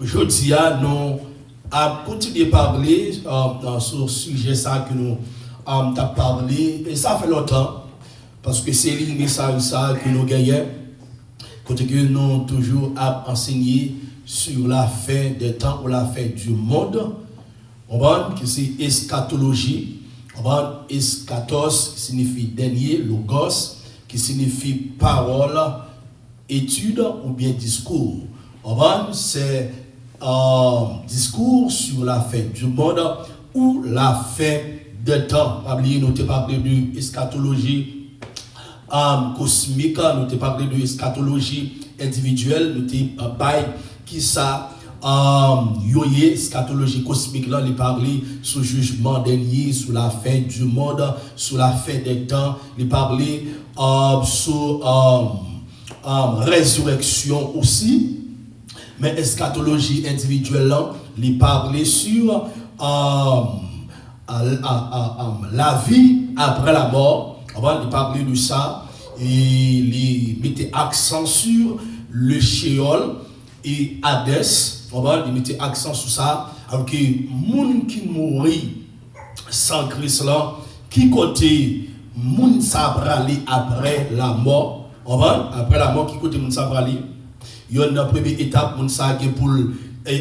je dis à nous à continuer à parler sur ce sujet ça que nous avons parlé, et ça fait longtemps, parce que c'est le message ça que nous gagnons, côté que nous avons toujours enseigné sur la fin des temps ou la fin du monde. On va que c'est eschatologie, on va eschatos qui signifie dernier, logos qui signifie parole, étude ou bien discours. On va c'est discours sur la fin du monde ou la fin des temps. Nous avons parlé de eschatologie cosmique, nous avons parlé de eschatologie individuelle, nous avons parlé qui ça yoye eschatologie cosmique là, il parle sur le jugement dernier, sur la fin du monde, sur la fin des temps, il parle sur résurrection aussi. Mais eschatologie individuelle là, il parle sur la vie après la mort. Il parle de ça et il mettait accent sur le Sheol et Hadès. Il mettait accent sur ça. Alors que les gens qui mourent sans Christ là, qui côté moun sa prali après la mort, après la mort, qui côté moun sa prali, il y a une première étape moun sa pour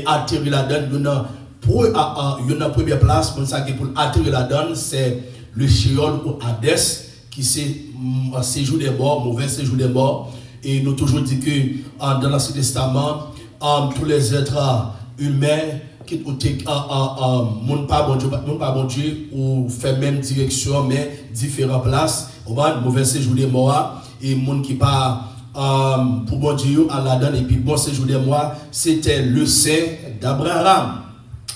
atterrir la donne, il y a une première place moun sa pour atterrir la donne, c'est le Sheol ou Hadès, qui c'est séjour des morts, mauvais séjour des morts. Et nous toujours dit que dans l'Ancien Testament, tous les êtres humains qui ont mon pas bon Dieu ou fait même direction mais différentes places, on va mauvais séjour des morts et monde qui pas pour bon Dieu à la donne et puis bon séjour des morts, c'était le sein d'Abraham.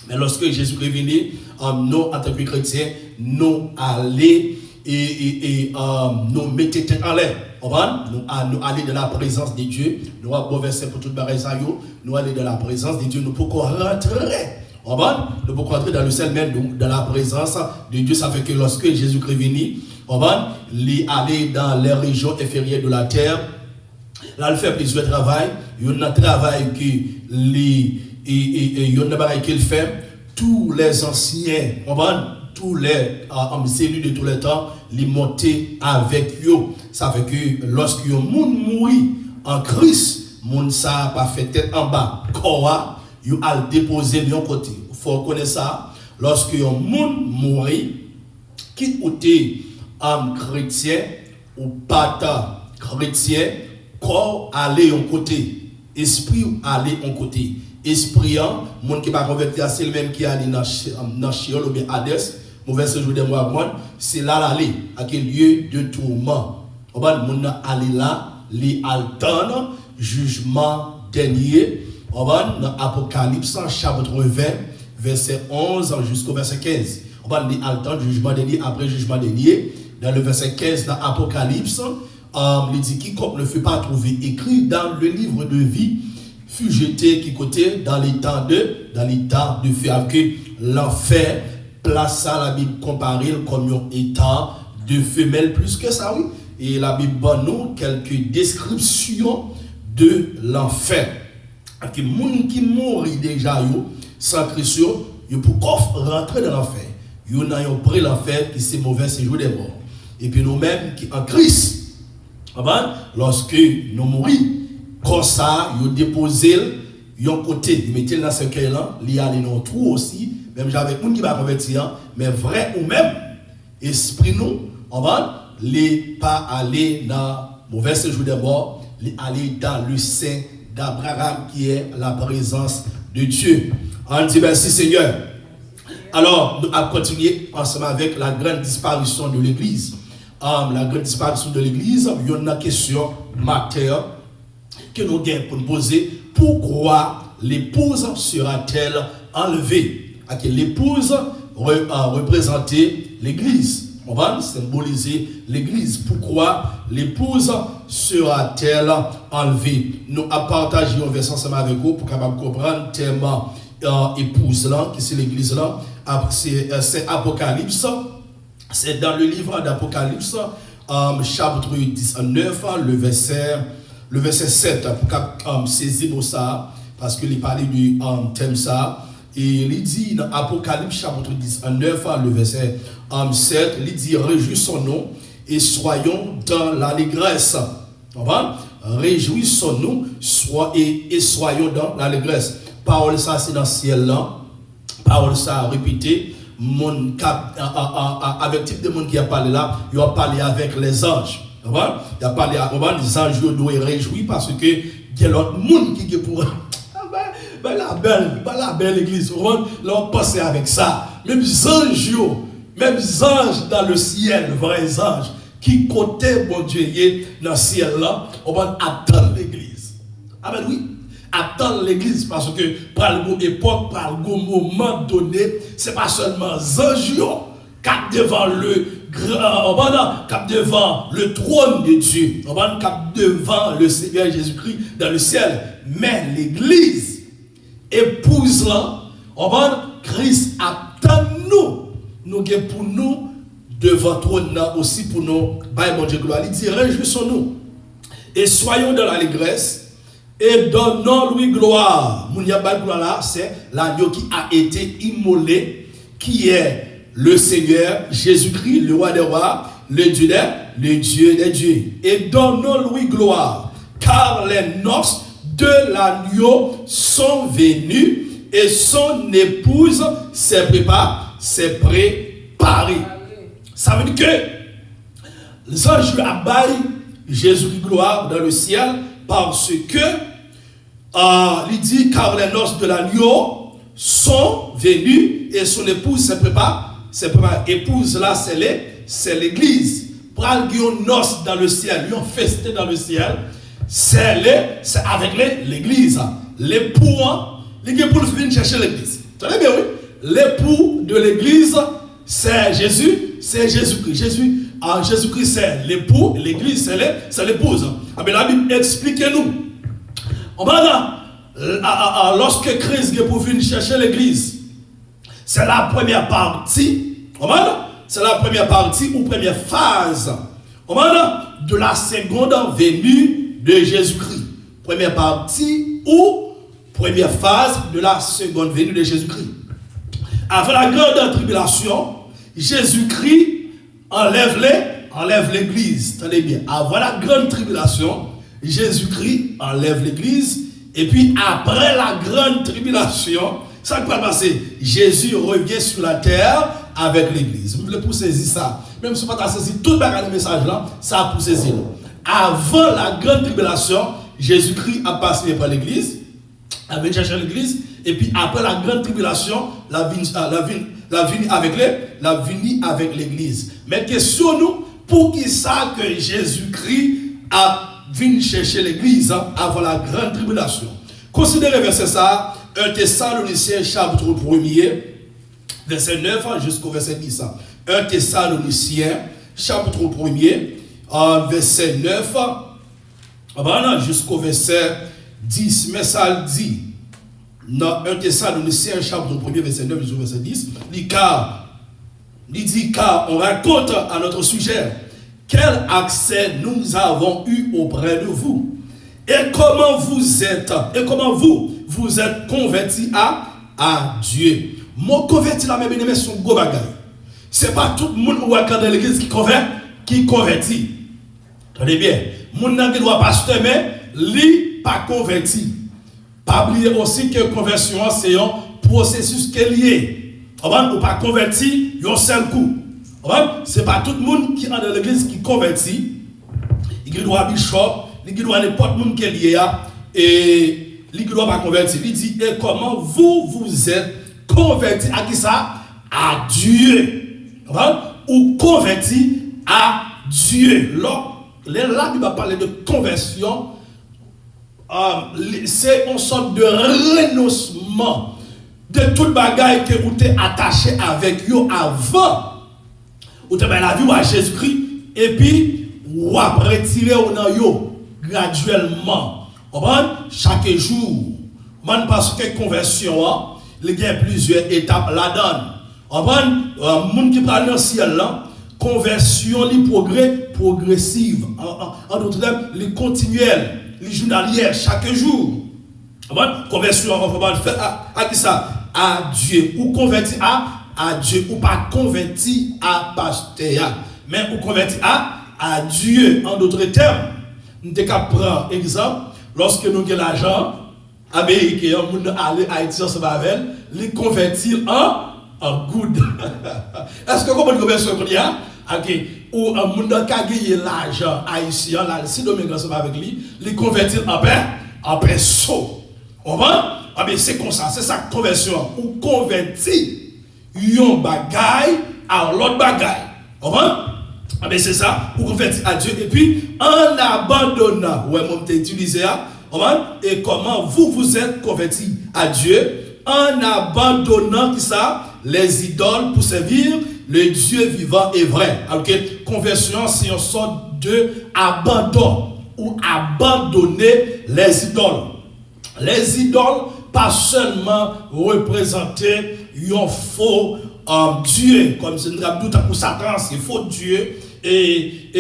Mais lorsque Jésus est venu, nous en tant que chrétiens, nous aller et nous mettons tête en l'air. Nous aller dans la présence de Dieu. Nous avons verset pour toute barrière. Nous aller dans la présence de Dieu. Nous pouvons rentrer. Nous pouvons rentrer dans le ciel même, dans la présence de Dieu. Ça fait que lorsque Jésus-Christ est venu, il aller dans les régions inférieures de la terre. Là, il fait plusieurs travail. Il y a un travail qu'il fait. Tous les anciens, tous les élus de tous les temps, les monter avec eux. Ça fait que lorsque un monde mourit en Christ, monde ça pas fait tête en bas. Quoi, il a déposé de l'autre côté. Il faut connaître ça. Lorsque un monde mourit, qui était chrétien ou pas chrétien, corps aller en côté, esprit aller en côté. Esprit, monde qui va convertir, c'est le même qui a dans Sheol ou bien Hadès. Mauvais séjour de moi, c'est là l'aller, à quel lieu de tourment. On va aller là, les alternent, jugement dernier. On va dans Apocalypse, chapitre 20, verset 11 jusqu'au verset 15. On va aller alternent, jugement dernier, après jugement dernier. Dans le verset 15, dans Apocalypse, il dit quiconque ne fut pas trouvé écrit dans le livre de vie, fut jeté qui côté dans les temps de feu, avec l'enfer. Place à la Bible comparée comme un état de femelle plus que ça, oui. Et la Bible donne nous quelques descriptions de l'enfer. Les gens qui mourent déjà sans Christ, ils peuvent rentrer dans l'enfer. Ils ont pris l'enfer qui c'est mauvais séjour des morts. Et puis nous-mêmes qui en Christ, lorsque nous mourons, comme ça, ils déposent un côté, ils mettent dans ce cercueil-là, ils allaient dans le trou aussi. Même j'avais un qui va convertir, mais vrai ou même, esprit nous, on va les pas aller dans le mauvais séjour des morts, les aller dans le sein d'Abraham qui est la présence de Dieu. On dit merci Seigneur. Alors, nous allons continuer ensemble avec la grande disparition de l'Église. La grande disparition de l'Église, il y a une question mater que nous avons pour nous poser. Pourquoi l'épouse sera-t-elle enlevée? À que l'épouse représentait l'Église. On va symboliser l'Église. Pourquoi l'épouse sera-t-elle enlevée? Nous avons partagé un verset ensemble avec vous pour capable comprendre le thème épouse là, qui c'est l'Église là. C'est Apocalypse. C'est dans le livre d'Apocalypse, chapitre 19, le verset 7, pour saisir ça. parce qu'il parlait du thème ça. Et il dit dans Apocalypse chapitre 10, 9, le verset 7, il dit réjouissons-nous et soyons dans l'allégresse. Réjouissons-nous et soyons dans l'allégresse. Parole ça, c'est dans le ciel là. Parole ça, répété. Avec type de monde qui a parlé là, il a parlé avec les anges. Il a parlé avec les anges, ils doivent réjouir parce que il y a l'autre monde qui est pour. La belle église, on passe avec ça. Même les anges dans le ciel, vrais anges, qui côté bon Dieu dans le ciel là, on va attendre l'église. Amen, oui. Attendre l'église parce que par le époque, par le moment donné, ce n'est pas seulement les anges cap devant devant le trône de Dieu, cap devant le Seigneur Jésus-Christ dans le ciel, mais l'église épouse là, Christ attend nous pour nous devant trône là aussi pour nous, bon Dieu gloire. Il dit réjouissons-nous et soyons dans l'allégresse et donnons-lui gloire. Mounia gloire là, c'est l'agneau qui a été immolé, qui est le Seigneur Jésus-Christ, le roi des rois, le Dieu des dieux. Et donnons-lui gloire, car les noces de l'agneau sont venus et son épouse s'est préparée. Ça veut dire que les anges abaillent Jésus gloire dans le ciel parce que il dit car les noces de l'agneau sont venues et son épouse s'est préparée. Épouse là c'est l'église. Pral une noce dans le ciel, une festin dans le ciel. C'est avec l'église. L'époux, l'époux vient chercher l'église. Tenez bien, oui. L'époux de l'église, c'est Jésus, c'est Jésus-Christ. Jésus-Christ, c'est l'époux, l'église, c'est l'épouse. Mais la Bible explique-nous. Lorsque Christ est pour venir chercher l'église, c'est la première partie. C'est la première partie ou première phase de la seconde venue de Jésus-Christ. Première partie ou première phase de la seconde venue de Jésus-Christ. Avant la grande tribulation, Jésus-Christ enlève l'église. Tenez bien, avant la grande tribulation, Jésus-Christ enlève l'église. Et puis après la grande tribulation, ça va passer. Jésus revient sur la terre avec l'église. Vous voulez pour saisir ça. Même si vous ne pouvez pas saisir tout le message là, ça a pour saisir. Avant la grande tribulation, Jésus-Christ a passé par l'église, a venu chercher l'église, et puis après la grande tribulation, la venue avec l'église. Mais question nous, pour qui ça que Jésus-Christ a venu chercher l'église avant la grande tribulation? Considérez verset ça, 1 Thessaloniciens chapitre 1er, verset 9 jusqu'au verset 10. 1 Thessaloniciens chapitre 1er, verset 9 jusqu'au verset 10. Mais ça dit, dans 1 Thessaloniciens chapitre 1er, verset 9 jusqu'au verset 10, il dit car on raconte à notre sujet quel accès nous avons eu auprès de vous et comment vous êtes convertis à Dieu. Mon converti là, mes bien-aimés, sont gros bagaille. C'est pas tout le monde ou à dans l'église qui convertit. Tenez bien, moun nan qui doit pasteur mais li pas converti. Pas oublier aussi que conversion c'est un processus qui est lié. Ou pas converti un seul coup. C'est pas tout le monde qui est dans l'église qui convertit. Il doit bishop, il doit n'importe monde qui est lié et il doit pas convertir. Il dit et comment vous êtes converti à qui ça? À Dieu. Ou converti à Dieu. Là, il va parler de conversion. C'est une sorte de renoncement de toute bagaille que vous êtes attaché avec vous avant. Vous avez la vie à Jésus-Christ et puis vous avez retiré graduellement. Chaque jour. Parce que conversion, il y a plusieurs étapes là-dedans. Monde qui parle dans le ciel là, conversion, les progrès progressive. En d'autres termes, les continuels, les journalières, chaque jour. Conversion, on va faire à qui ça? À Dieu. Ou converti à Dieu. Ou pas converti à pasteur. Mais ou converti à Dieu. En d'autres termes, nous devons prendre exemple, lorsque nous avons l'argent, américain, nous allons à Haïti ensemble avec, les convertir en good. Est-ce que vous comprenez conversion qu'il y a? Okay. Ou un monde qui a gagné l'argent haïtien, là, si nous sommes avec lui, les convertir en perso. On va? Ah bien, c'est comme ça, c'est ça conversion. Ou convertir yon bagay à l'autre bagay. On va? Ah bien, c'est ça, ou convertir à Dieu. Et puis, en abandonnant, ouais, mon t'ai utilisé, on va? Et comment vous êtes convertis à Dieu, en abandonnant, qui ça? Les idoles pour servir le Dieu vivant et vrai. Alors que conversion, c'est une sorte de abandon ou abandonner les idoles. Les idoles, pas seulement représenter un faux Dieu, comme c'est nous pour Satan, c'est faux Dieu, et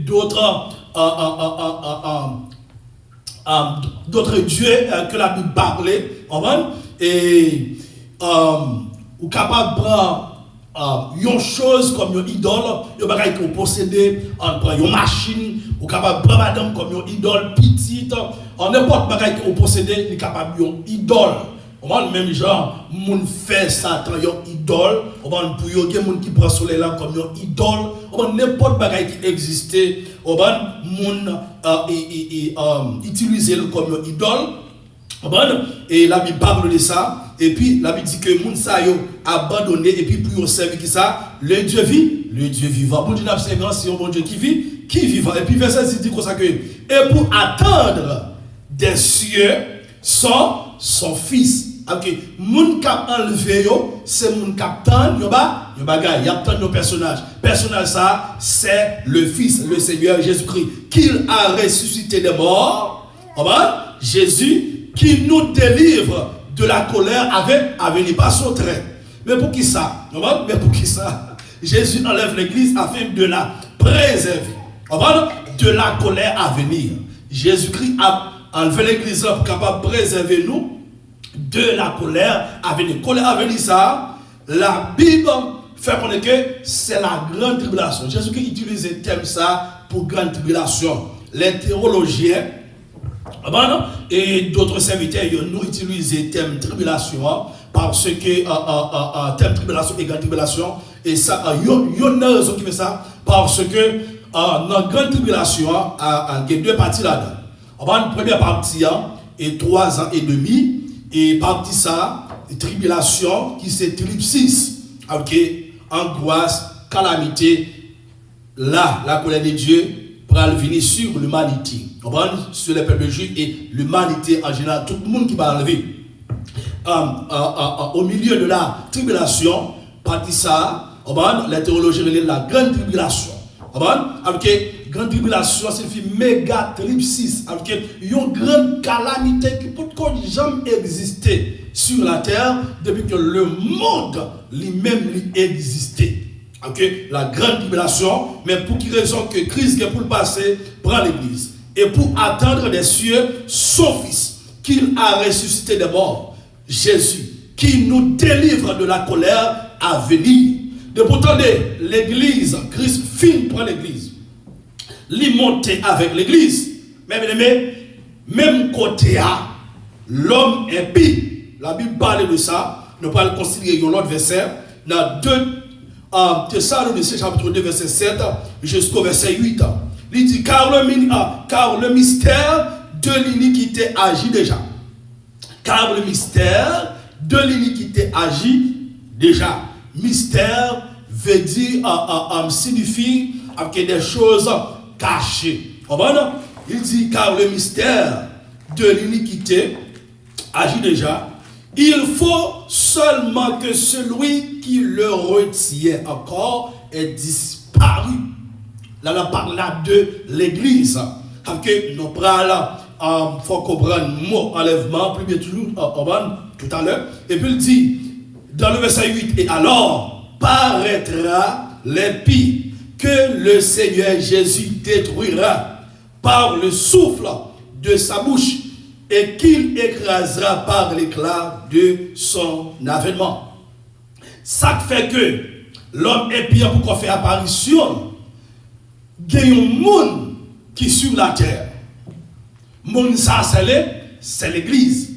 d'autres dieux que la Bible parlait, et ou capable de prendre une chose comme une idole, une bagage qu'on possédait, on prend une machine, ou capable de prendre madame comme une idole petite, en n'importe bagage qu'on possédait, il est capable d'une idole. On même genre, moun fait Satan une idole, on va pour yon moun qui prend soleil là comme une idole, on n'importe bagage qui existait, on va moun utiliser comme une idole. Et la Bible parle de ça. Et puis la Bible dit que moun sa yo abandonné et puis pour servir qui ça, le Dieu vivant. Bon Dieu n'a c'est un bon Dieu qui vivant. Et puis verset 6 dit comme ça que et pour attendre des cieux son fils. OK, moun k'ap enlevé yo, c'est moun k'ap tande yo bagay, y a tande nos personnages. Personnage ça, c'est le fils, le Seigneur Jésus-Christ qu'il a ressuscité des morts. Jésus qui nous délivre de la colère à venir par son trait. Mais pour qui ça? Mais pour qui ça? Jésus enlève l'église afin de la préserver. De la colère à venir. Jésus-Christ a enlevé l'église pour capable de préserver nous de la colère à venir. Colère à venir, ça, la Bible fait connaître que c'est la grande tribulation. Jésus-Christ utilise le thème ça pour grande tribulation. Les théologiens et d'autres serviteurs nous utilisent le thème tribulation parce que thème tribulation et grande tribulation et ça il y a une raison qui fait ça parce que dans la grande tribulation il y a deux parties là-dedans. Une première partie et 3 ans et demi et partie ça tribulation qui c'est tripsis, ok, angoisse, calamité, là la colère de Dieu pour venir sur l'humanité, sur les peuples juifs et l'humanité en général, tout le monde qui va enlever. Au milieu de la tribulation, partie ça, la théologie relève la grande tribulation. Avec grande tribulation, c'est une méga tripsis, avec une grande calamité qui peut jamais exister sur la terre depuis que le monde lui-même existait. Okay? La grande tribulation, mais pour qui raison que Christ est pour le passer, prend l'église. Et pour attendre des cieux son fils, qu'il a ressuscité des morts, Jésus, qui nous délivre de la colère à venir. De pourtant, l'église, Christ finit pour l'église. Il monte avec l'église. Mais bien aimé, même côté à l'homme impie, la Bible parle de ça, nous pas le considérer dans l'autre verset, dans 2 Thessaloniciens chapitre 2 verset 7 jusqu'au verset 8. Il dit car le mystère de l'iniquité agit déjà. Car le mystère de l'iniquité agit déjà. Mystère veut dire signifie avec des choses cachées. Il dit car le mystère de l'iniquité agit déjà. Il faut seulement que celui qui le retient encore ait disparu. Là, on parle là de l'église. Il faut comprendre le mot enlèvement, plus bien toujours, tout à l'heure. Et puis il dit, dans le verset 8, et alors paraîtra l'impie que le Seigneur Jésus détruira par le souffle de sa bouche et qu'il écrasera par l'éclat de son avènement. Ça fait que l'homme est pire pour qu'on fait apparition. Il y a un monde qui est sur la terre. Monde ça, c'est l'église.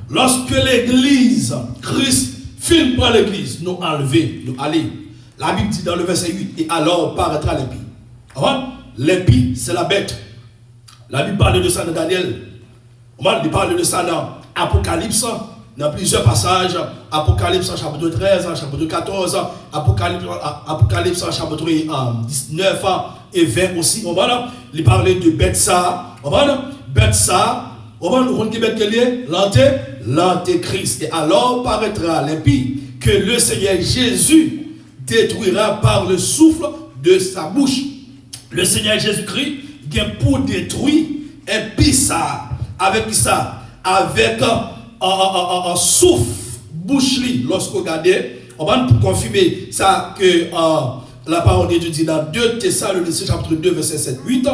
Lorsque l'église, Christ filme par l'église, nous enlever, nous aller. La Bible dit dans le verset 8, et alors paraîtra l'épée. L'épée, c'est la bête. La Bible parle de ça dans Daniel. Il parle de ça dans Apocalypse, dans plusieurs passages. Apocalypse chapitre 13, chapitre 14, Apocalypse chapitre 19 et 20 aussi. Il parle de Betsa. Betsa, l'antéchrist. Et alors paraîtra l'épée que le Seigneur Jésus détruira par le souffle de sa bouche. Le Seigneur Jésus-Christ vient pour détruire et puis ça, avec un souffle bouche lorsque vous regardez, on va pour confirmer ça que la parole de Dieu dit dans 2 Thessaloniciens chapitre 2 verset 7-8,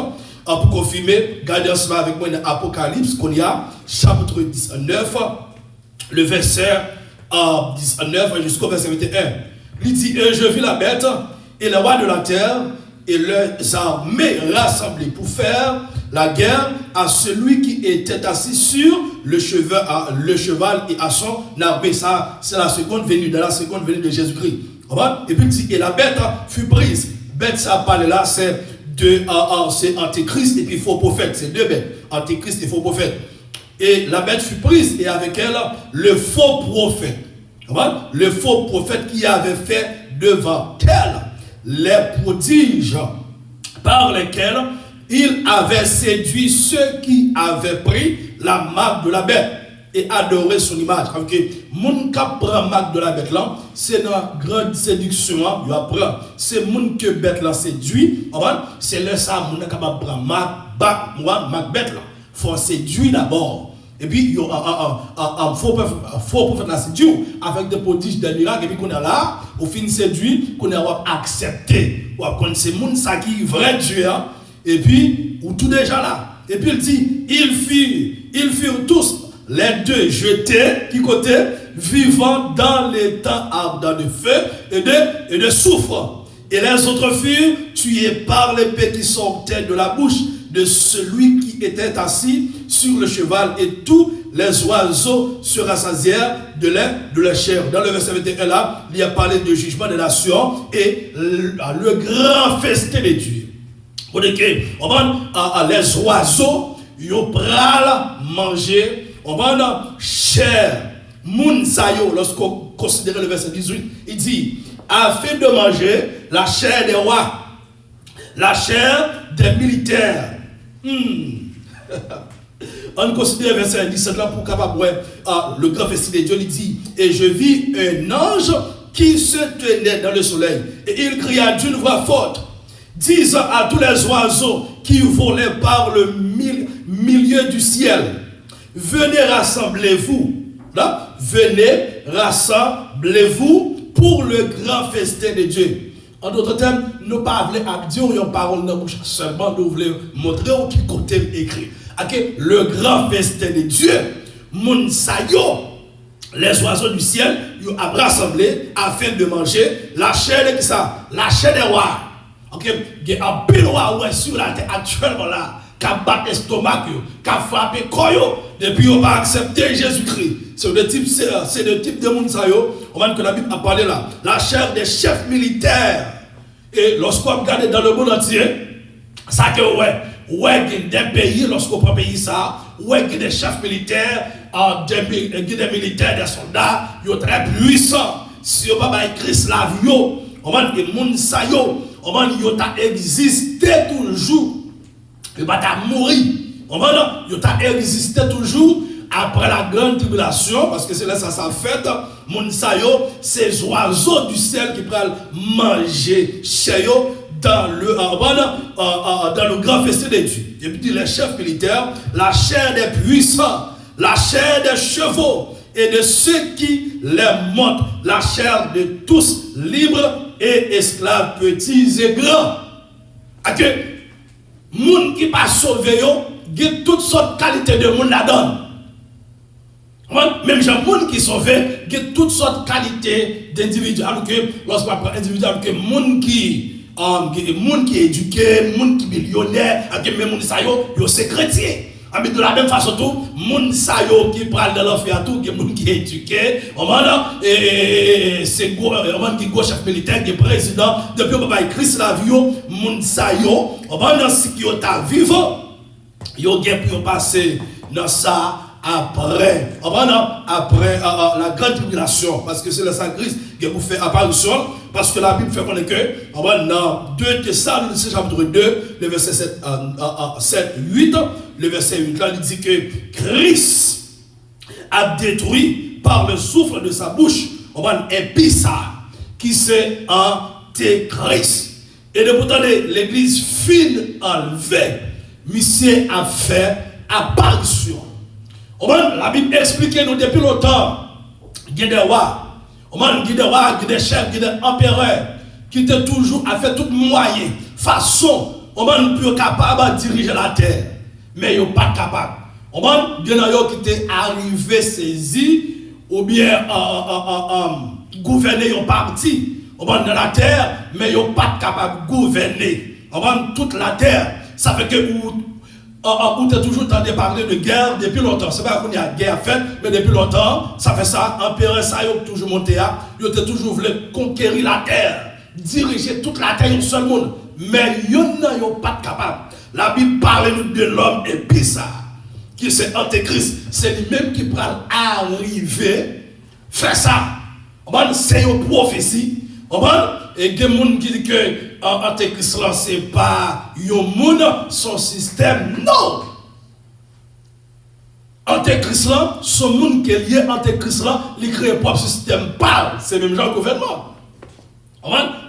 pour confirmer, regardez ensemble avec moi dans Apocalypse qu'on y a chapitre 19, le verset 19 jusqu'au verset 21. Il dit, je vis la bête et les rois de la terre et leurs armées rassemblées pour faire la guerre à celui qui était assis sur le cheval et à son armée. Ça, c'est la seconde venue, dans la seconde venue de Jésus-Christ. Et puis il dit, et la bête fut prise. Bête, ça parle là, c'est Antéchrist et puis faux prophète. C'est deux bêtes, Antéchrist et faux prophète. Et la bête fut prise et avec elle, le faux prophète. Le faux prophète qui avait fait devant elle les prodiges par lesquels il avait séduit ceux qui avaient pris la marque de la bête et adoré son image. Donc, moun qui prend la marque de la bête là, c'est dans grande séduction, il apprend. C'est moun que bête là séduit, c'est le ça moun qui prend marque bête là. Faut séduire d'abord. Et puis, il y a un faux prophète la séduit avec des prodiges, des miracles. Et puis, qu'on est là, au fin séduit, qu'on a accepté. Qu'on c'est moun ça qui est vrai Dieu. Et puis, ou tout déjà là. Et puis, il dit, ils furent tous les deux jetés, qui côté, vivant dans les temps ardents de feu et de soufre. Et les autres furent tués par l'épée qui sortait de la bouche de celui qui était assis sur le cheval, et tous les oiseaux se rassasièrent de leur chair. Dans le verset 21 là, il y a parlé de jugement des nations et le grand festin de Dieu. On dit que les oiseaux, ils pral manger, on va chair. Moun sayo, lorsqu'on considère le verset 18, il dit, afin de manger la chair des rois, la chair des militaires. On considère le verset 17 là pour capable le grand festin de Dieu. Il dit, et je vis un ange qui se tenait dans le soleil, et il cria d'une voix forte, disant à tous les oiseaux qui volaient par le milieu du ciel, venez rassemblez-vous. Là, venez rassemblez-vous pour le grand festin de Dieu. En d'autres termes, nous ne pouvons pas dire une parole dans la bouche seulement, nous voulons montrer au qui côté écrit. Le grand festin de Dieu, moun sayo, les oiseaux du ciel, ils ont rassemblé afin de manger la chair de qui ça? La chair des rois. Il y a un pile roi sur la terre actuellement là, qui a battu l'estomac, qui a frappé koyo, depuis on va accepter Jésus-Christ. C'est le type de monde sayo, on va que la Bible a parlé là. La chair des chefs militaires. Et lorsqu'on regarde dans le monde entier, ça que il y a des pays, lorsqu'on prend pays ça, il y a des chefs militaires, des militaires, des soldats, ils sont très puissants. Si on va écrire Slavio, on va dire monde sayo, on va dire qu'ils ont existé toujours. Ils vont mourir. On va dire qu'ils ont existé toujours après la grande tribulation, parce que c'est là ça fait. Moun sayo, ces oiseaux du ciel qui prennent manger chez eux dans le grand festin de Dieu. Et puis les chefs militaires, la chair des puissants, la chair des chevaux et de ceux qui les montent, la chair de tous libres et esclaves, petits et grands. Les gens qui ne sont pas sauvés, ils ont toutes sortes de qualités de monde là-dedans. Même les gens qui sont sauvés, il y a toutes sortes de qualités d'individus. Alors que lorsqu'on prend individu, alors que les gens qui est éduqué, les gens qui est millionnaire, même les gens c'est chrétien. Mais de la même façon, tout le monde qui parle de l'enfer, tout le monde qui est éduqué, c'est le qui est chef militaire, qui est président, depuis que Christ la vie, le monde si qui est vivant, il y a pour passer dans ça après la grande tribulation, parce que c'est le Saint-Christ qui vous fait apparition, parce que la Bible fait connaître que dans 2 Thessaloniciens chapitre 2, le verset 7, 8, le verset 8, là, il dit que Christ a détruit par le souffle de sa bouche un épissa qui c'est Antéchrist. Et de pourtant, l'église fine enlevée, monsieur a fait apparition. La Bible explique nous depuis longtemps, il y a des rois, il y a des chefs, il y a des empereurs qui étaient toujours à faire tout moyen, façon, pour capable de diriger la terre. Mais ils ne sont pas capables. Il y en a qui étaient arrivés saisis ou bien gouverner un parti dans la terre, mais ils ne sont pas capables de gouverner toute la terre. Ça fait que on a toujours entendu parler de guerre depuis longtemps. C'est pas qu'on y a guerre faite, mais depuis longtemps, ça fait ça. Empereur, ça, ils ont toujours monté à. Ils ont toujours voulu conquérir la terre, diriger toute la terre, un seul monde. Mais ils n'ont pas capable. La Bible parle de l'homme épissa, qui c'est Antéchrist. C'est lui-même qui peut arriver, faire ça. C'est une prophétie. Et il y a des gens qui disent que Antéchrist, ce n'est pas un monde, son système. Non! Antéchrist, son monde qui est lié à Antéchrist, il crée un propre système. C'est même genre gouvernement.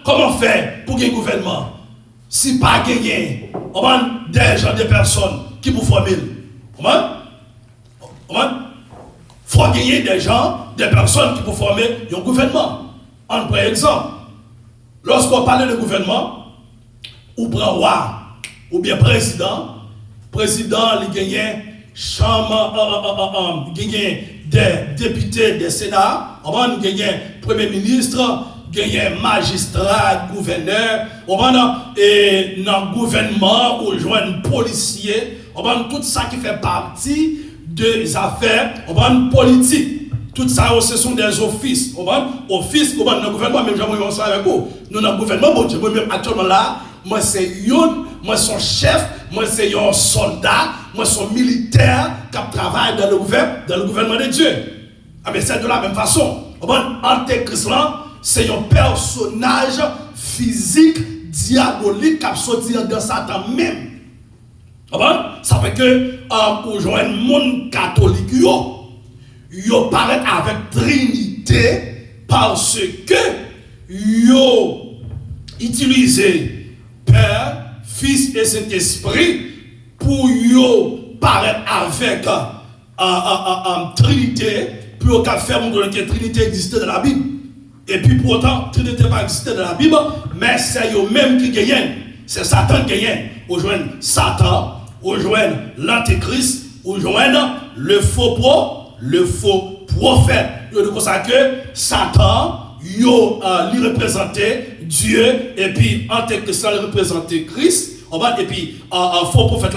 Comment faire pour gagner un gouvernement? Si pas gagner, des gens, des personnes qui vous forment. Il faut gagner des gens, des personnes qui vous former un gouvernement. En par exemple, lorsqu'on parle de gouvernement, ou prend roi, ou bien président, il gagne chambre, il gagne des députés, des sénats, il gagne premier ministre, il gagne magistrat, gouverneur, et dans le gouvernement, ou joint policier, tout ça qui fait partie des affaires politiques. Tout ça, ce sont des offices. Office, dans le gouvernement, même j'aimerais ça avec vous. Nous, dans le gouvernement, bon Dieu, moi-même actuellement là, moi c'est Youn, moi son chef, moi c'est un soldat, moi son militaire qui travaille dans le gouvernement de Dieu. Ah, mais c'est de la même façon. Antéchrist, c'est un personnage physique, diabolique, qui a sorti dans Satan même. Ça fait que, pour joindre le monde catholique, yo paraît avec Trinité parce que yo utilisé Père, Fils et Saint-Esprit pour yo paraître avec Trinité pour faire montrer que Trinité existait dans la Bible. Et puis pourtant, Trinité pas existé dans la Bible, mais c'est eux même qui gagnent. C'est Satan qui gagne. Ou joindre Satan, ou joindre l'Antéchrist, ou joindre le faux prophète. Il dit ça que Satan, il représentait Dieu, et puis Antéchrist, il représentait Christ. Et puis, un faux prophète,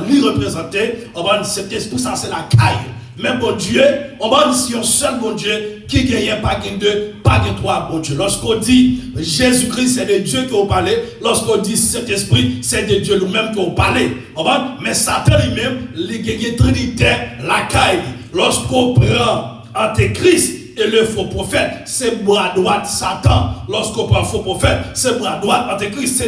il représentait, pour ça, c'est la caille. Mais bon Dieu, on va dire si un seul bon Dieu qui gagne pas gagne deux, pas gagne trois bon Dieu. Lorsqu'on dit Jésus-Christ, c'est de Dieu qu'on parle. Lorsqu'on dit Saint-Esprit, c'est de Dieu nous-mêmes qu'on parle. Mais Satan lui-même, il gagne Trinité, la caille. Lorsqu'on prend Antéchrist et le faux prophète, c'est bras droit de Satan. Lorsqu'on prend faux prophète, c'est bras droit Antéchrist.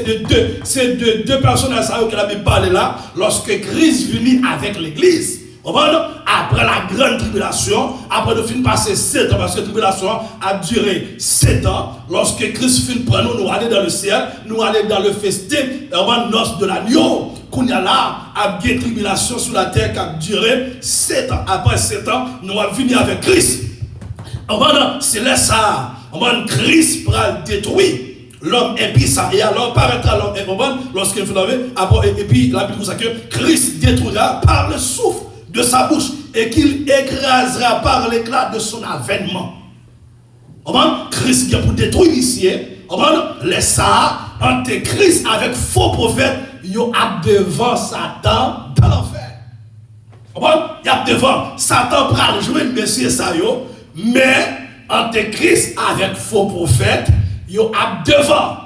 C'est de deux personnages que la Bible parle là. Lorsque Christ venait avec l'église. Après la grande tribulation, après le fin passer 7 ans, parce que la tribulation a duré 7 ans, lorsque Christ fin prend nous aller dans le ciel, nous aller dans le festin, avant noce de l'agneau, qu'on y a là, a bien tribulation sur la terre qui a duré 7 ans. Après 7 ans, nous allons venir avec Christ. C'est là ça, Christ pourra détruire l'homme impuissant. Et alors paraîtra l'homme impuissant lorsqu'il faut laver. Et puis la Bible dit que Christ détruira par le souffle de sa bouche. et qu'il écrasera par l'éclat de son avènement. Christ qui a pour détruire ici, les ça, antéchrist avec faux prophètes, ils ont devant Satan dans l'enfer. Il y a devant Satan prend jouer une messie ça yo, mais antéchrist avec faux prophètes, ils ont devant.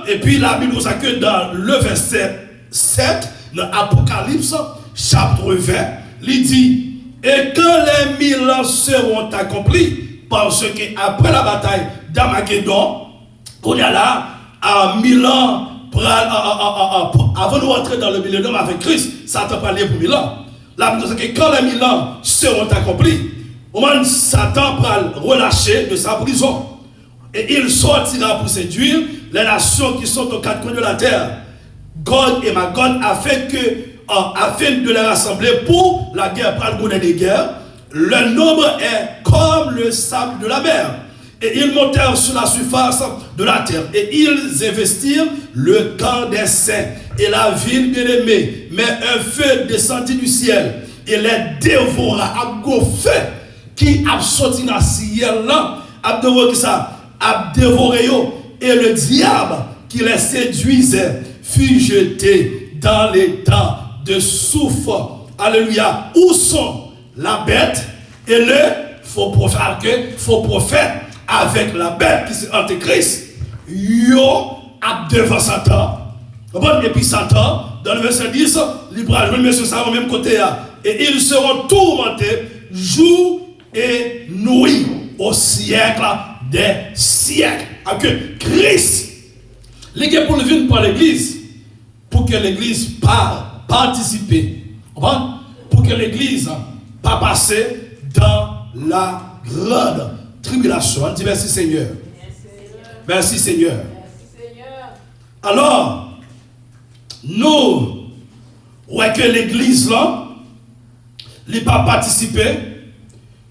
Et puis la Bible nous a que dans le verset 7, dans Apocalypse, chapitre 20, il dit, et quand les 1000 ans seront accomplis, parce qu'après la bataille d'Armageddon, on est là, à 1000 ans, avant de rentrer dans le millénaire avec Christ, Satan parlait pour 1000 ans. La Bible nous dit que quand les 1000 ans seront accomplis, Satan va relâcher de sa prison. Et il sortira pour séduire les nations qui sont aux quatre coins de la terre, Gog et Magog, afin de les rassembler pour la guerre, pour le des guerres. Le nombre est comme le sable de la mer. Et ils montèrent sur la surface de la terre. Et ils investirent le camp des saints et la ville bien-aimée. Mais un feu descendit du ciel et les dévora. Un gros feu qui a sorti dans le ciel là, a dévoré ça, a dévoré yo. Et le diable qui les séduisait fut jeté dans l'état de souffle. Alléluia. Où sont la bête et le faux prophète avec la bête qui c'est Antéchrist? Yo a devant Satan. Et puis Satan, dans le verset 10, il va jouer monsieur ça au même côté. Et ils seront tourmentés jour et nuit au siècle des siècles. Que Christ, il est pour le venir par l'église, pour que l'église participe, pour que l'église pas passer dans la grande tribulation. On dit merci Seigneur. Merci Seigneur. Alors, nous, ouais que l'église là, il pas participer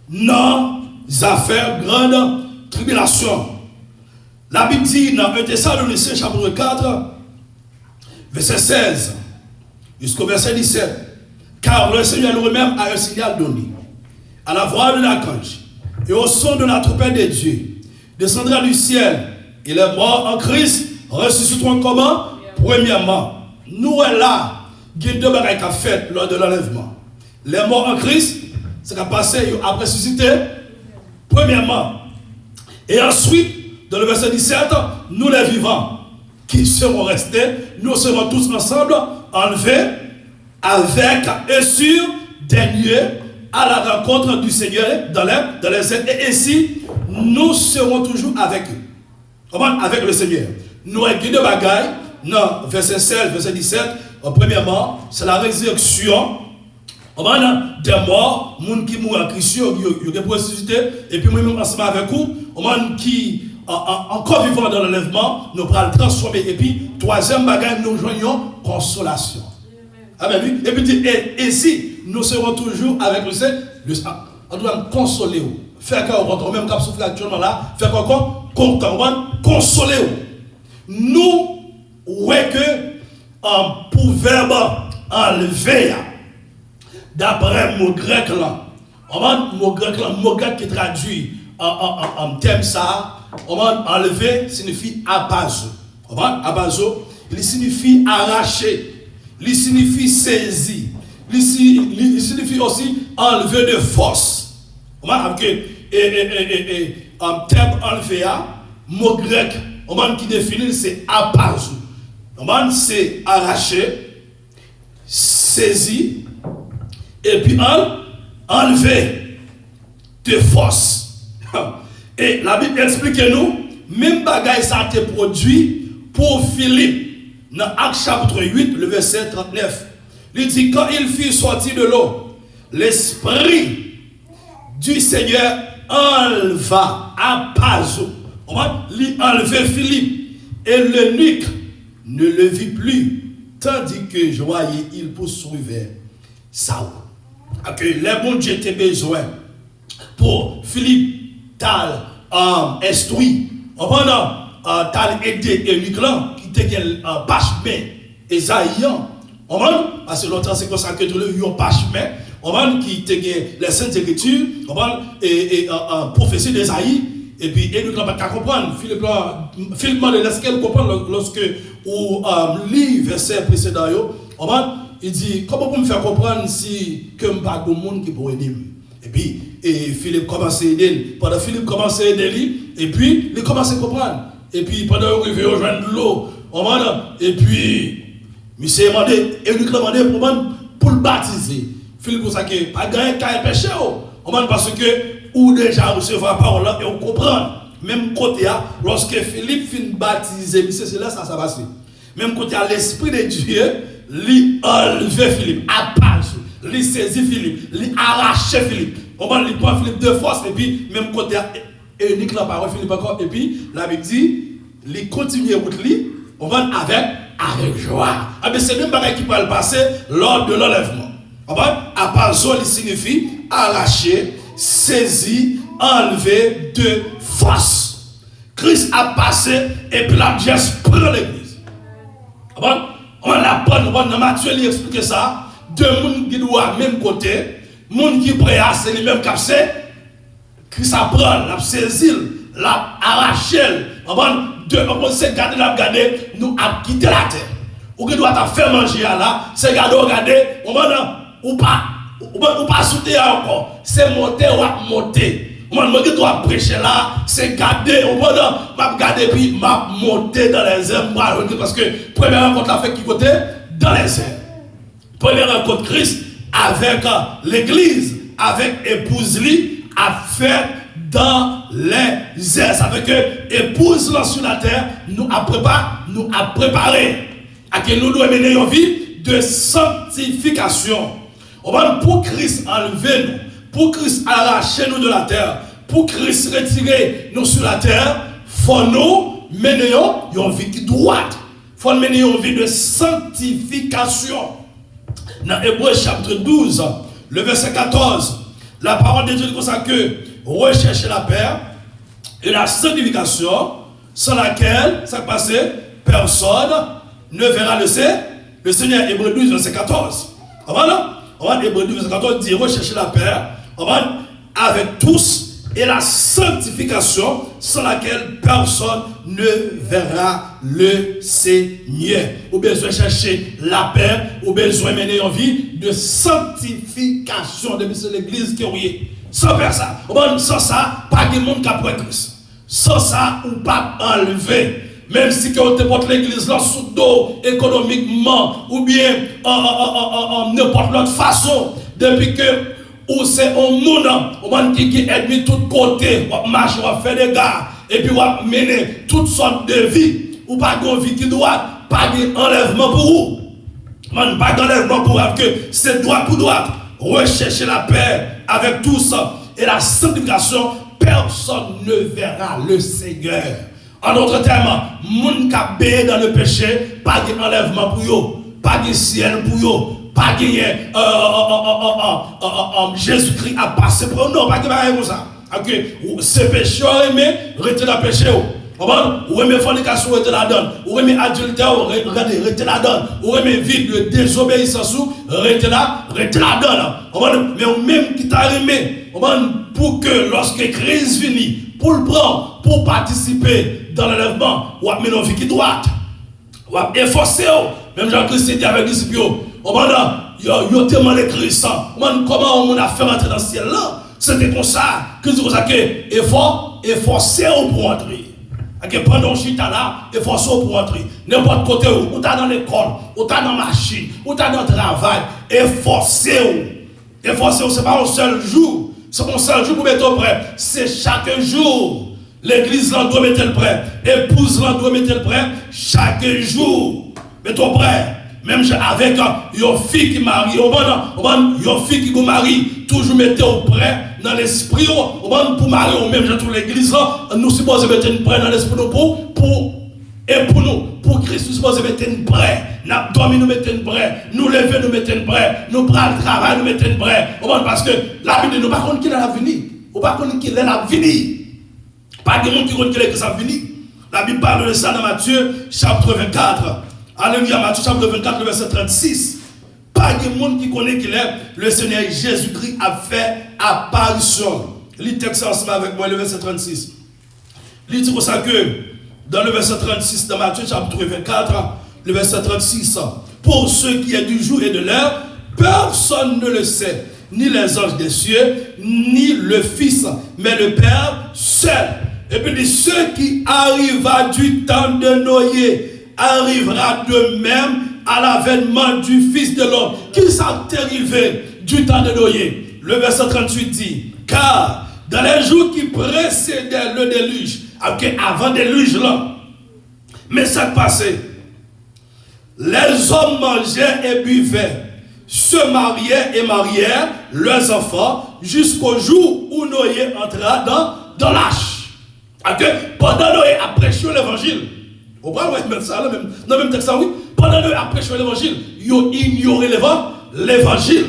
dans les affaires grande tribulation. La Bible dit dans 1 Thessaloniciens chapitre 4, verset 16 jusqu'au verset 17. Car le Seigneur lui-même a un signal donné. À la voix de l'archange et au son de la trompette de Dieu, descendra du ciel et les morts en Christ ressusciteront comment? Premièrement, nous est là, il y a deux bagages qu'a fait lors de l'enlèvement. Les morts en Christ, c'est qu'a passé après ressuscité. Premièrement. Et ensuite, dans le verset 17, nous les vivants qui seront restés, nous serons tous ensemble enlevés avec et sur des lieux à la rencontre du Seigneur dans les airs. Et ainsi, nous serons toujours avec eux. Comment? Avec le Seigneur. Nous avons deux bagailles. Non, verset 16, verset 17. Premièrement, c'est la résurrection. Des morts, les gens qui mourent en Christ, ils ont ressuscité. Et puis, nous, ensemble avec vous, les gens qui encore vivant dans l'enlèvement, nous allons transformer. Et puis, troisième bagaille, nous joignons consolation. Amen. Et puis, et ici, nous serons toujours avec le Seigneur. On doit consoler. Faire qu'on rentre même cap souffle actuellement là. Faire qu'on content. Consoler. Nous, ouais que pour verbe enlever, d'après le mot grec là, mot grec qui traduit en terme ça, enlever signifie abazo. Abazo, il signifie arracher. Il signifie saisir. Il signifie aussi enlever de force. En terme enlever, mot grec, qui définit c'est apazo. C'est arracher, saisir, et puis enlever de force. Et la Bible explique nous, même bagaille ça a été produit pour Philippe. Dans Actes chapitre 8, le verset 39, il dit, quand il fut sorti de l'eau, l'Esprit du Seigneur enleva à Pazo. Il enlevait Philippe et l'eunuque ne le vit plus, tandis que je voyais, il poursuivait Saoul. Que les bons Dieu étaient besoin pour Philippe, tal instruit, tal aidé l'eunuque là, parchemin Esaïen, parce que longtemps c'est comme ça que le yon parchemin, On va qui te les saintes écritures, on va et prophétie d'Esaïe et puis Enoch n'a pas comprendre. Philippe m'a laisse qu'elle comprendre lorsque ou lit verset précédent on va il dit comment vous me faire comprendre si que pas de monde qui pourrait aider. Et puis Philippe commence à aider. Pendant Philippe commence à aider lui et puis il commence à comprendre. Et puis pendant qu'il veut rejoindre l'eau, on va et puis monsieur demandé Enoch demandé pour le baptiser. Philippe pour ça que pas gagner qu'à péché on va parce que ou déjà recevoir la parole et on comprend. Même côté lorsque Philippe finit baptiser, c'est là ça passe. Même côté à l'esprit de Dieu, lui enlever Philippe, à page, lui saisir Philippe, lui arracher Philippe. On va lui prendre Philippe de force et puis même côté unique la parole Philippe encore et puis la Bible dit, lui continuer route lui, on va avec joie. Ah ben c'est même pareil qui peut le passer lors de l'enlèvement. On va à part il signifie arracher, saisir, enlever de force. Christ a passé et puis la Dieu prend l'église. On l'a pas, dans Matthieu, il explique ça. Deux personnes qui doivent même côté, monde qui prêt à c'est les mêmes capsé, Christ a pris, l'a saisi, l'a arraché. On s'est gardé, l'a gardé, nous a quitté la terre. Ou qui doit faire manger là, c'est garder, on va ou pas sauter encore, c'est monter ou monter. Moi, qui dois prêcher là, c'est garder, on va garder puis m'a monter dans les airs, parce que première rencontre la fait qui côté dans les airs. Première rencontre Christ avec l'église, avec épouse lui, a fait dans les airs. Ça veut que épouse là sur la terre, nous a préparé à que nous devons mener une vie de sanctification. On va pour Christ enlever nous. Pour Christ arracher nous de la terre, pour Christ retirer nous sur la terre, il faut nous mener une vie droite. Il faut mener une vie de sanctification. Dans Hébreux chapitre 12, le verset 14, la parole de Dieu dit comme ça que rechercher la paix et la sanctification, sans laquelle, ça passe, personne ne verra le Seigneur. Hébreux 12, verset 14. On va Hébreux 12, verset 14 dit rechercher la paix. On va avec tous et la sanctification sans laquelle personne ne verra le Seigneur. Ou besoin chercher la paix, ou besoin mener une vie de sanctification de l'église qui est. Sans faire ça, sans ça, pas de monde qui a pris Christ. Sans ça, ou pas enlever. Même si on te porte l'église là sous dos économiquement, ou bien en n'importe quelle façon, depuis que ou c'est un monde qui aide de tous côtés, on marche, on fait des gars, et puis on mener toutes sortes de vies, ou pas de vie qui doit, pas d'enlèvement pour vous. Pas d'enlèvement pour vous, que c'est droit pour droite. Rechercher la paix avec tous et la sanctification, personne ne verra le Seigneur. En d'autres termes, moun qui a béni dans le péché, pas d'enlèvement pour vous, pas de ciel pour vous. Pas gagné Jésus-Christ a passé pour nous, non, pas gagné comme ça. Ce péché, on aimé, rester dans le péché. Ou aimé fornication, rester là-dedans. Ou aimé adultère, rester là-dedans. Ou aimé vie de désobéissance, rester là-dedans. Mais ou même qui t'a aimé, pour que lorsque crise finit, pour le prendre, pour participer dans l'enlèvement, ou amener une vie qui droite. Ou efforcer, même Jean-Christ était avec les disciples. Yo demandé Christ, comment on a fait rentrer dans le ciel là? C'était comme ça, que c'est comme ça que efforcer pour entrer. Pendant chita là, efforcer pour entrer. N'importe côté où tu es dans l'école, ou tu es dans la machine, ou tu es dans le travail, efforcer. Efforcer, ce n'est pas un seul jour. C'est pas un seul jour pour mettre prêt. C'est chaque jour. L'église là doit mettre le prêt. Épouse là doit mettre le prêt. Chaque jour. Mets-toi prêt. Même avec une fille qui marie, une fille qui marie, toujours mettez au prêt dans l'esprit, pour marier, ou même dans l'église, nous supposons mettre une prêt dans l'esprit pour Christ, nous supposons mettre une prêt. Nous dormir, nous mettons une prêt. Nous lever, nous mettons une prêt. Nous prendre le travail, nous mettons une prêt. Parce que la Bible, nous ne savons pas qui est l'avenir. Nous ne savons pas qui est l'avenir. Pas de monde qui connaît que ça finit. La Bible parle de ça dans Matthieu, chapitre 24. Alléluia, Matthieu chapitre 24, le verset 36. pas de monde qui connaît qu'il est. Le Seigneur Jésus-Christ a fait apparition. Lis le texte ensemble avec moi, le verset 36. Il dit comme ça que, dans le verset 36 de Matthieu, chapitre 24, le verset 36, pour ce qui est du jour et de l'heure, personne ne le sait, ni les anges des cieux, ni le Fils, mais le Père seul. Et puis, dit, ce qui arriva du temps de Noé arrivera de même à l'avènement du Fils de l'homme. Qui s'est arrivé du temps de Noé? Le verset 38 dit, car dans les jours qui précédaient le déluge, avant le déluge là, mais ça passait, les hommes mangeaient et buvaient, se mariaient et marièrent leurs enfants jusqu'au jour où Noé entra dans l'arche. Pendant Noé a prêché l'évangile, on va mettre ça dans le même texte, oui. Pendant Noé a prêché l'évangile, ils ont ignoré l'évangile.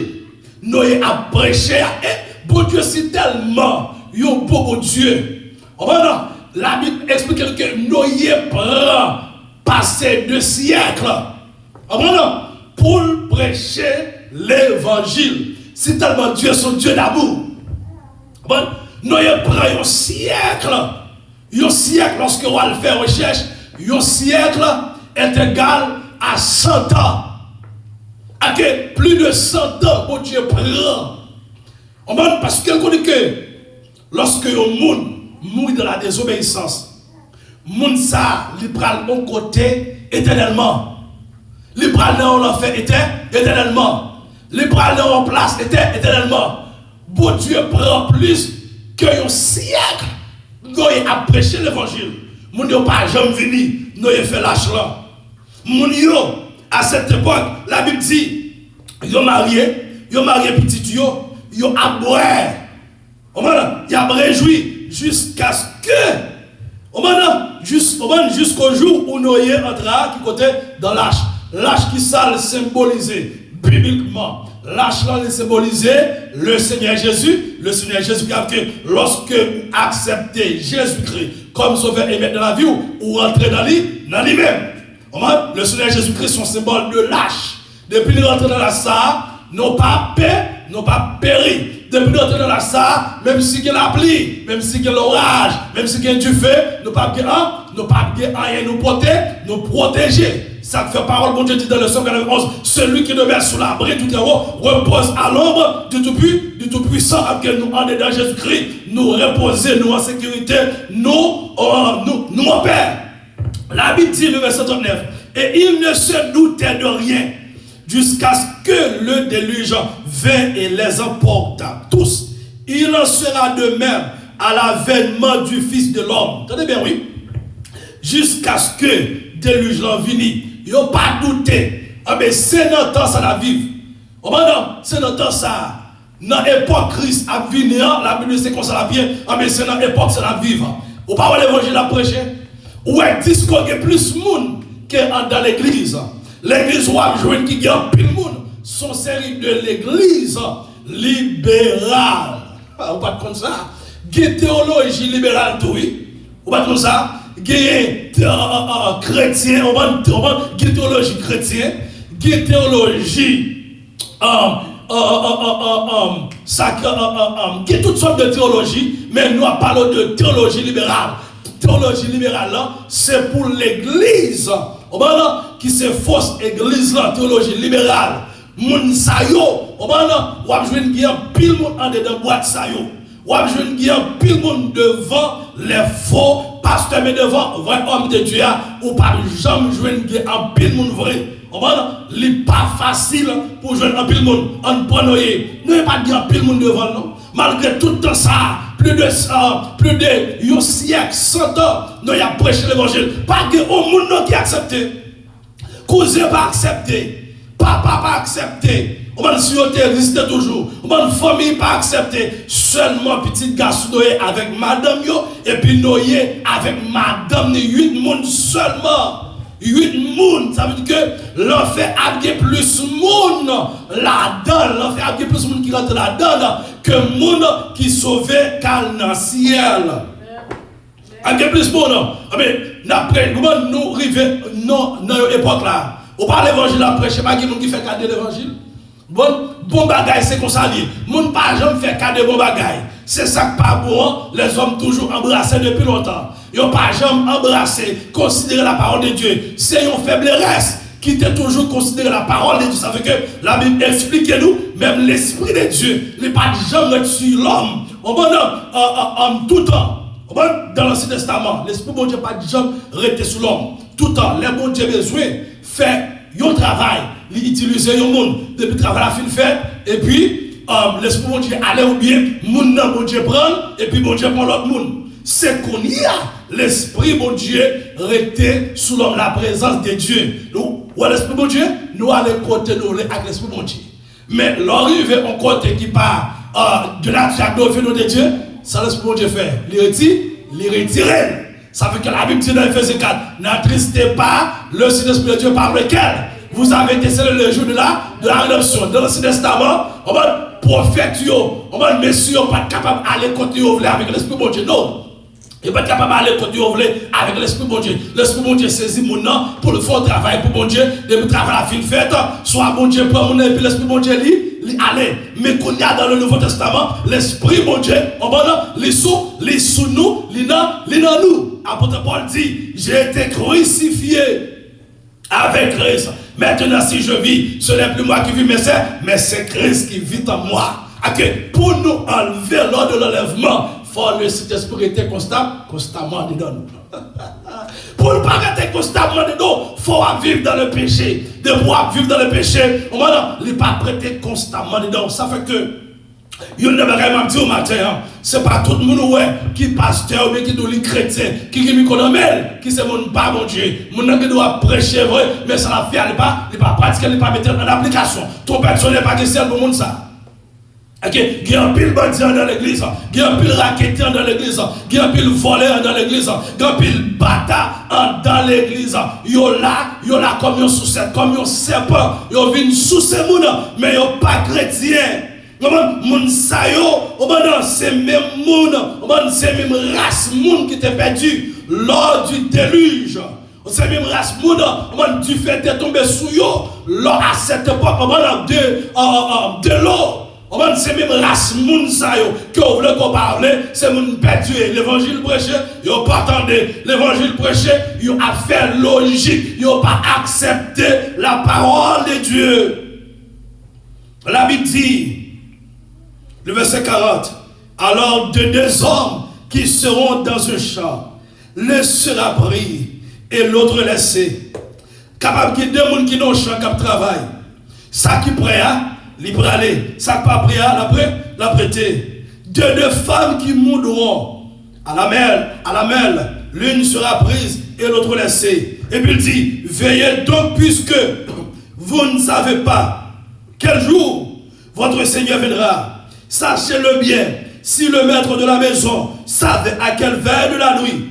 Noé a prêché, et bon Dieu, c'est tellement, ils ont beaucoup de Dieu. Maintenant, la Bible explique que Noé prend passé 2 siècles. Maintenant, pour prêcher l'évangile, c'est tellement Dieu, son Dieu d'amour. Noé prend un siècle lorsque on va faire recherche, un siècle est égal à 100 ans. Plus de 100 ans, bon Dieu prend. Parce qu'elle connaît que lorsque un monde mourit dans la désobéissance, monde ça, il prend mon côté éternellement. Il prend dans l'enfer éternellement. Il prend dans place éternellement. Bon Dieu prend plus qu'un siècle. Noé a prêché l'évangile. Mon Dieu pas jamais venu. Noé fait lâche là. Mon Dieu, à cette époque, la Bible dit, ils ont marié petit yo, ils ont aboyé. Ils ont réjoui jusqu'à ce que, jusqu'au jour où Noé entra, qui côté dans l'arche. L'arche qui ça le symbolisé bibliquement. L'arche là le symbolisé le Seigneur Jésus. Le Seigneur Jésus qui a dit, lorsque vous acceptez Jésus-Christ comme sauveur et maître de la vie, ou rentrez dans lui-même. Le Seigneur Jésus-Christ son symbole de l'arche. Depuis le rentrée dans la salle, non pas péri. Depuis le rentrée dans la salle, même si il y a la pluie, même si il y a l'orage, même si il y a du feu, nous pas rien nous protéger. Ça fait parole, bon Dieu dit dans le Psaume 91, celui qui demeure sous l'abri tout en haut repose à l'ombre du Tout-Puissant. Après nous en dedans Jésus-Christ, nous reposer, nous en sécurité, nous en paix. La Bible dit le verset 39, et il ne se doutait de rien jusqu'à ce que le déluge vint et les emporta tous. Il en sera de même à l'avènement du Fils de l'homme. Tenez bien, oui. Jusqu'à ce que le déluge vienne. Ils n'ont pas douté. Ah mais c'est notre temps ça la vivre. Oh non, c'est notre temps ça. Dans l'époque Christ a venir, la Bible c'est comme ça la bien. Ah mais c'est dans l'époque ça la vivre. Ou pas l'évangile à prêcher. Ou est-ce qu'il y a plus de monde que dans l'église. L'église où a joué qui a plus de monde. Son série de l'église libérale. Ou pas comme ça. Qui théologie libérale tout oui. Ou pas comme ça. Chrétien, théologie chrétienne, théologie toutes sortes de théologie, mais nous parlons de théologie libérale. Théologie libérale, c'est pour l'église. Qui c'est fausse église, théologie libérale. Moun sayo, ou a joué bien pile moun en dedans boîte sayo. Ou a joué bien pile moun devant les faux pasteurs, mais devant vrai homme de Dieu, ou pas jamais jouer en pile moun vrai. Il n'est pas facile pour jouer en pile moun. On prend noyer. Nous n'avons pas dit en pile moun devant nous. Malgré tout temps ça, plus de un siècle, 100 ans, nous avons prêché l'évangile. Pas que au monde qui a accepté. Cousin pas accepté. Papa pas accepté. On va si on rester toujours. On va famille pas accepté. Seulement petit garçon Noé avec madame yo et puis Noé avec madame 8 monde seulement. 8 monde, ça veut dire que l'enfer a plus de monde là-dedans. L'enfer a plus de monde qui rentre là-dedans que monde qui sauve dans le ciel. Il y a plus de monde. Mais après, comment nous arrivons dans l'époque là? On parle de l'évangile après, je ne sais pas qui fait garder l'évangile. Bon bagay, c'est comme ça. Moun pas jamais fait cas de bon bagay. C'est ça que pas bon, les hommes toujours embrassés depuis longtemps. Ils n'ont pas jamais embrassé, considéré la parole de Dieu. C'est une faiblesse qui était toujours considéré la parole de Dieu. Ça veut que la Bible explique nous, même l'Esprit de Dieu, il n'est pas jamais sur l'homme. En tout temps. Dans l'Ancien Testament, l'Esprit de Dieu n'a pas jamais resté sur l'homme. Tout le temps, les bon Dieu besoin fait un travail, il utilise un monde depuis le travail a fin fait, et puis l'Esprit de Dieu allait ou bien, monde dans bon Dieu prend, et puis bon Dieu prend l'autre monde. C'est qu'on y a l'Esprit de Dieu resté sous la présence de Dieu. Nous, l'Esprit de Dieu, nous allons côté nous avec l'Esprit de Dieu. Mais l'arrivée en côté qui part de la triade de Dieu, ça l'Esprit de Dieu fait. Il retire. Ça veut que la Bible dit dans Ephésiens 4, n'attristez pas le Saint-Esprit de Dieu par lequel vous avez été scellés le jour de la rédemption. Dans l'Ancien Testament, on va prophète, on va messieurs, pas capable d'aller côté où avec l'Esprit de Dieu. Non. Il n'est pas capable d'aller côté où avec l'Esprit de Dieu. L'Esprit de Dieu saisit mon nom pour le faire travail pour bon Dieu. Depuis le travail à fin fait, soit bon Dieu prend mon nom et puis l'Esprit de Dieu lui allait. Mais qu'on y a dans le Nouveau Testament, l'Esprit de Dieu, on va les sous nous, les dans nous. Apôtre Paul dit, j'ai été crucifié avec Christ. Maintenant, si je vis, ce n'est plus moi qui vis, mais c'est Christ qui vit en moi. Pour nous enlever lors de l'enlèvement, il faut le Saint-Esprit était constamment dedans nous. Pour ne pas rester constamment dedans, il faut vivre dans le péché. De pouvoir vivre dans le péché, on va ne pas prêter constamment dedans. Ça fait que il ne va pas dire au matin, c'est pas tout le monde qui est pasteur ou qui est chrétien, qui est économiste, qui c'est mon pas mon Dieu. Mon qui doit prêcher vrai, mais ça la fait, il ne pas pratiquer, il ne pas mettre en application. Ton personne n'est pas question pour monde ça. Il y a un pile bandit dans l'église, il y a un pile raquetteur dans l'église, il y a un pile voleur dans l'église, il y a un pile bâtard dans l'église. Il y a là comme un sous-serpent, comme un serpent, il y a une sous-serpent, mais il n'y a pas chrétien. Moun sa yo, c'est même moun, c'est même race moun qui t'est perdu lors du déluge. C'est même race moun, du fait de tomber sous yo, lors à cette époque, de l'eau. C'est même race moun sa yo, que vous voulez qu'on parle, c'est moun perdu. L'évangile prêché, yo pas attendé. L'évangile prêché, yo a fait logique, yo pas accepté la parole de Dieu. La Bible dit, le verset 40. Alors de deux hommes qui seront dans un champ, l'un sera pris et l'autre laissé. Capable qu'il y ait deux personnes qui n'ont champ qui travaillent. Ça qui prêt à, libre aller. Ça qui pas prêt à, la prêter. Deux femmes qui mourront à la mêle, l'une sera prise et l'autre laissée. Et puis il dit, veillez donc puisque vous ne savez pas quel jour votre Seigneur viendra. Sachez-le bien, si le maître de la maison savait à quelle veille de la nuit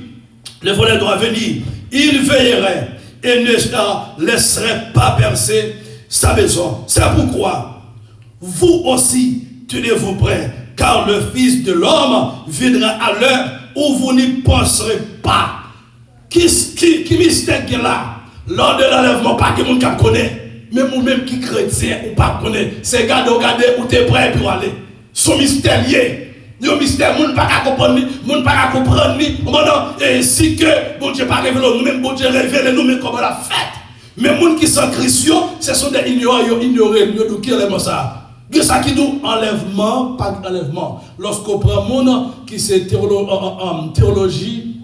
le voleur doit venir, il veillerait et ne laisserait pas percer sa maison. C'est pourquoi vous aussi tenez-vous prêts, car le Fils de l'homme viendra à l'heure où vous n'y penserez pas. Qui mystère qu'il y a là? Lors de l'enlèvement, pas que mon cap connaît, même ou même qui chrétien ou pas connaît, c'est garder où tu es prêt pour aller. Son mystère lié. Le mystère, moun pas comprendre, moun pas comprendre ni. Et si que bon Dieu pas révélé nous-mêmes, bon Dieu révèle nous-mêmes comme la fête. Mais moun qui sont chrétiens, ce sont des ignorants, ils ignorent, ils qui est ça. C'est ça qui dit enlèvement, pas enlèvement. Lorsqu'on prend moun qui c'est théologie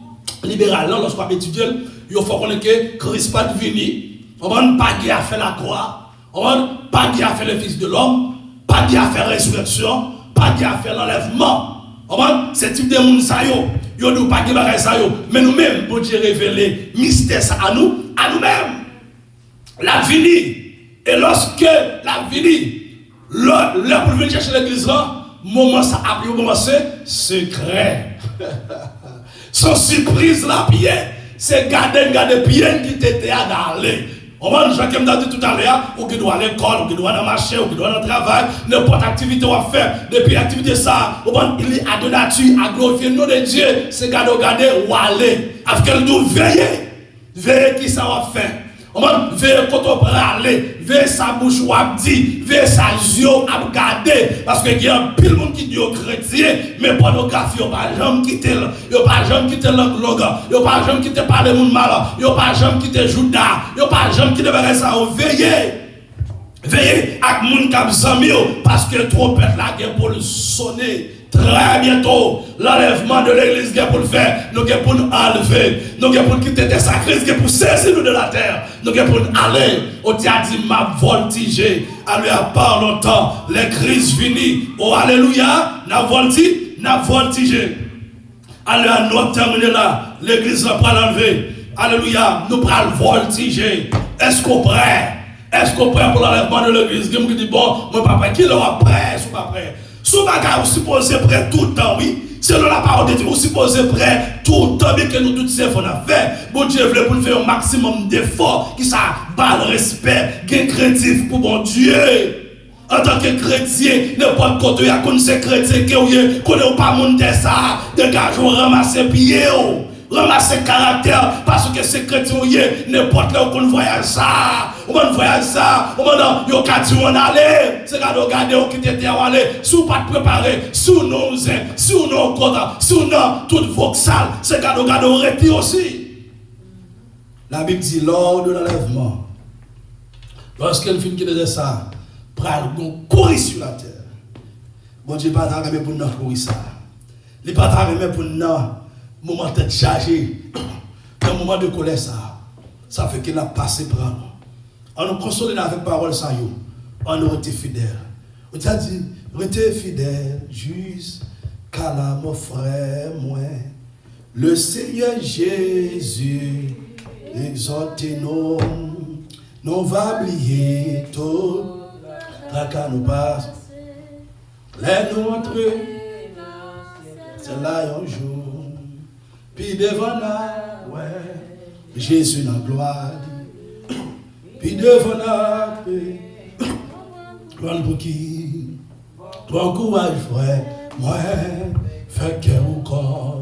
libérale, lorsqu'on va étudier, il faut connaître que Christ pas venu. On va pas qui a fait la croix, on va pas qui a fait le Fils de l'homme, pas qui a fait la résurrection. Pas qui a fait l'enlèvement. C'est type de monde ça yo. Yo nous pas qui bagaille ça yo. Mais nous-mêmes, pour Dieu révéler mystère ça à nous-mêmes. La vie. Et lorsque la vie, l'heure pour venir chercher l'église là, moment ça a pris au moment c'est secret. Sans surprise la pierre, c'est garder pierre qui t'était à d'aller. On va nous dire comme dit tout à l'heure, ou qui doit à l'école, ou qui doit dans le marché, ou qui doit dans le travail, n'importe activité on va faire. Depuis l'activité ça, il est à de nature, à glorifier le nom de Dieu, c'est garder ou aller. Afin que nous veiller qui ça va faire. Veille quand on parler, veille sa bouche ou a dit, veille sa yeux à regarder. Parce que il y a un pile monde qui dit aux chrétiens, mais pornographie, il n'y a pas jamais quitté, il n'y a pas jamais quitté l'angle, il n'y a pas jamais quitté parler monde mal, il n'y a pas jamais quitté Judas, il n'y a pas jamais quitté ça. Veillez. Veillez avec moun k'ap zami parce que trompette la guerre pour le sonner. Très bientôt, l'enlèvement de l'église qui est pour le faire, nous sommes pour nous enlever, nous sommes pour quitter des sacrifices, nous pour saisir nous de la terre, nous sommes pour aller au théâtre, m'a voltigé, à lui à part longtemps, les crises finies, oh alléluia, n'a voltigé, allez à nous terminer là, l'église va pas l'enlever, alléluia, nous prenons voltiger, est-ce qu'on prêt? Est-ce qu'on prêt pour l'enlèvement de l'église? Je me dis, bon, mon papa, qui l'aura prêt, ou pas prêt? Sous bagage, vous supposez prêt tout le temps, oui. Selon la parole de Dieu, vous supposez prêt tout le temps, bien que nous tous ces efforts on a fait. Bon Dieu voulait pour nous faire un maximum d'efforts, qui ça bat le respect, qui est créatif pour bon Dieu. En tant que chrétien, n'importe côté, il y a qu'on sait chrétien, qu'on n'est pas monté ça, dégage, on ramasse pieds, ramasser caractère, parce que c'est chrétien, n'importe là où on voyage ça. On voyage ça, on a dit on allait, c'est quand on regarde on quitte terre aller, si on pas préparé, si on nous si on nous content, si on a tout voxal, c'est quand on regarde on retire aussi. La Bible dit lors de l'enlèvement, lorsqu'elle finit qui disait ça, pral courir sur la terre. Bon Dieu pas t'arrêter pour nous courir ça. Il pas t'arrêter pour nous moment de charger, un moment de colère ça fait qu'il a passé par nous. On nous console avec parole ça yo. On nous était fidèle. On t'a dit, restez fidèle jusqu'à la mon frère moi. Le Seigneur Jésus exaltez-nous. Nous va oublier tout. Tracas nous passe. Les nôtres. C'est là un jour. Puis devant là, ouais. Jésus dans gloire. Puis devant la paix, loin pour qui, ton courage frère, moi, fait que ou corps.